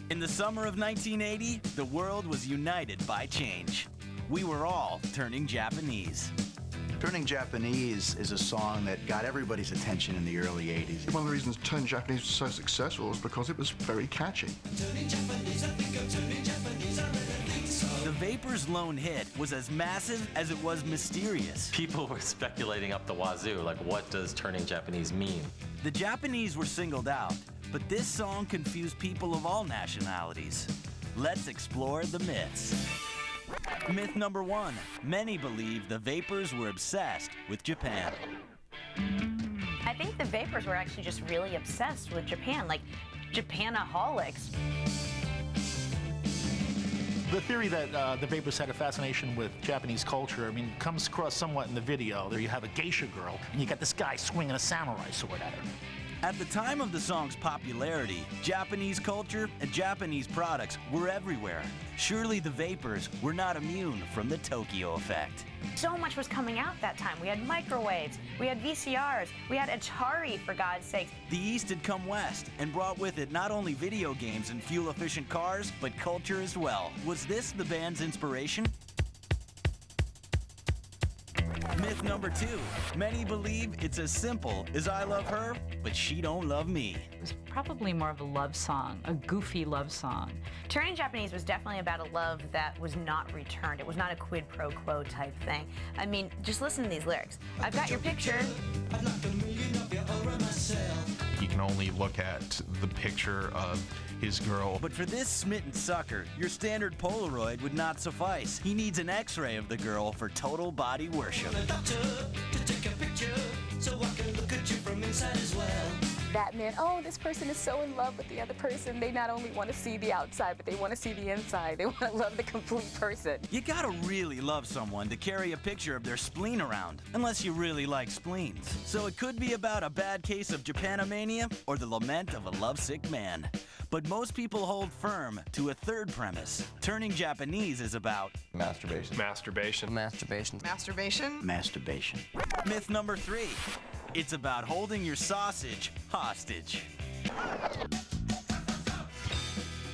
In the summer of 1980, the world was united by change. We were all turning Japanese. Turning Japanese is a song that got everybody's attention in the early 80s. One of the reasons Turning Japanese was so successful was because it was very catchy. Turning Japanese, I think I'm turning Japanese, I really think so. The Vapors' lone hit was as massive as it was mysterious. People were speculating up the wazoo, like, what does turning Japanese mean? The Japanese were singled out, but this song confused people of all nationalities. Let's explore the myths. Myth number 1. Many believe the Vapors were obsessed with Japan. I think the Vapors were actually just really obsessed with Japan, like Japanaholics. The theory that the Vapors had a fascination with Japanese culture, I mean, comes across somewhat in the video. There you have a geisha girl, and you got this guy swinging a samurai sword at her. At the time of the song's popularity, Japanese culture and Japanese products were everywhere. Surely the Vapors were not immune from the Tokyo effect. So much was coming out that time. We had microwaves, we had VCRs, we had Atari, for God's sakes. The East had come west and brought with it not only video games and fuel-efficient cars, but culture as well. Was this the band's inspiration? Myth number 2. Many believe it's as simple as I love her, but she don't love me. It was probably more of a love song, a goofy love song. Turning Japanese was definitely about a love that was not returned. It was not a quid pro quo type thing. I mean, just listen to these lyrics. I've got your picture. I'd like a million of you over myself. You can only look at the picture of his girl. But for this smitten sucker, your standard Polaroid would not suffice. He needs an X-ray of the girl for total body worship. A doctor to take a picture so I can look at you from inside as well. That meant, oh, this person is so in love with the other person, they not only want to see the outside, but they want to see the inside. They want to love the complete person. You gotta really love someone to carry a picture of their spleen around, unless you really like spleens. So it could be about a bad case of Japanimania or the lament of a lovesick man. But most people hold firm to a third premise. Turning Japanese is about Masturbation. Masturbation. Masturbation. Masturbation. Masturbation. Myth number 3. It's about holding your sausage hostage.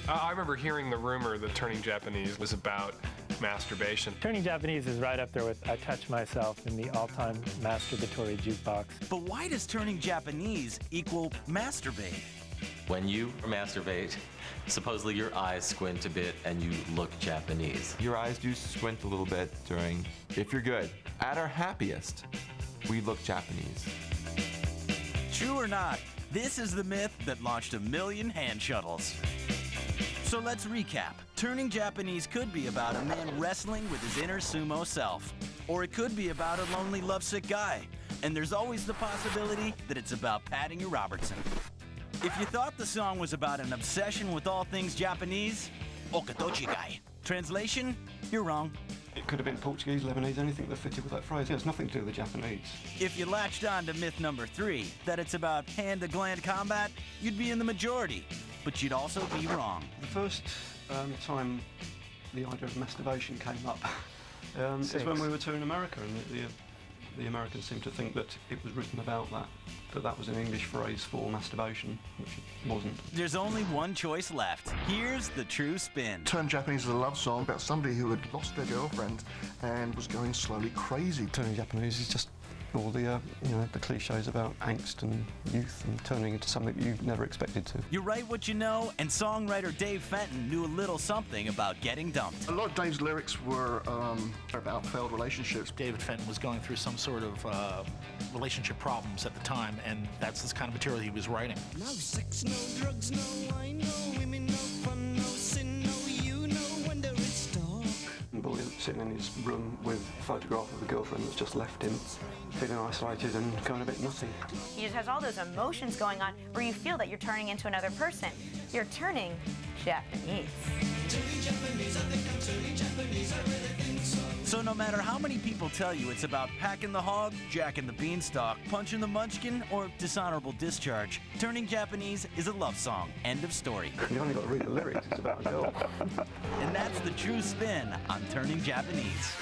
I remember hearing the rumor that Turning Japanese was about masturbation. Turning Japanese is right up there with I Touch Myself in the all-time masturbatory jukebox. But why does turning Japanese equal masturbate? When you masturbate, supposedly your eyes squint a bit and you look Japanese. Your eyes do squint a little bit during, if you're good. At our happiest, we look Japanese. True or not, this is the myth that launched a million hand shuttles. So let's recap. Turning Japanese could be about a man wrestling with his inner sumo self. Or it could be about a lonely lovesick guy. And there's always the possibility that it's about patting your Robertson. If you thought the song was about an obsession with all things Japanese, okatochigai. Translation? You're wrong. It could have been Portuguese, Lebanese, anything that fitted with that phrase. It has nothing to do with the Japanese. If you latched on to myth number 3, that it's about hand-to-gland combat, you'd be in the majority. But you'd also be wrong. The first time the idea of masturbation came up is when we were touring America, and the Americans seemed to think that it was written about that that was an English phrase for masturbation, which it wasn't. There's only one choice left. Here's the true spin. Turning Japanese is a love song about somebody who had lost their girlfriend and was going slowly crazy. Turning Japanese is just all the the cliches about angst and youth and turning into something that you never expected to. You write what you know, and songwriter Dave Fenton knew a little something about getting dumped. A lot of Dave's lyrics were about failed relationships. David Fenton was going through some sort of relationship problems at the time, and that's this kind of material he was writing. No sex, no drugs, no wine, no women, no fun, no sin, no you, no wonder it's dark. And Boy sitting in his room with a photograph of a girlfriend that's just left him, feeling isolated and going a bit nutty. He just has all those emotions going on where you feel that you're turning into another person. You're turning Japanese. Turning Japanese, I think I'm turning Japanese, I really think so. So no matter how many people tell you it's about packing the hog, jacking the beanstalk, punching the munchkin, or dishonorable discharge, turning Japanese is a love song. End of story. You only got to read the lyrics, it's about a girl. And that's the true spin on turning Japanese.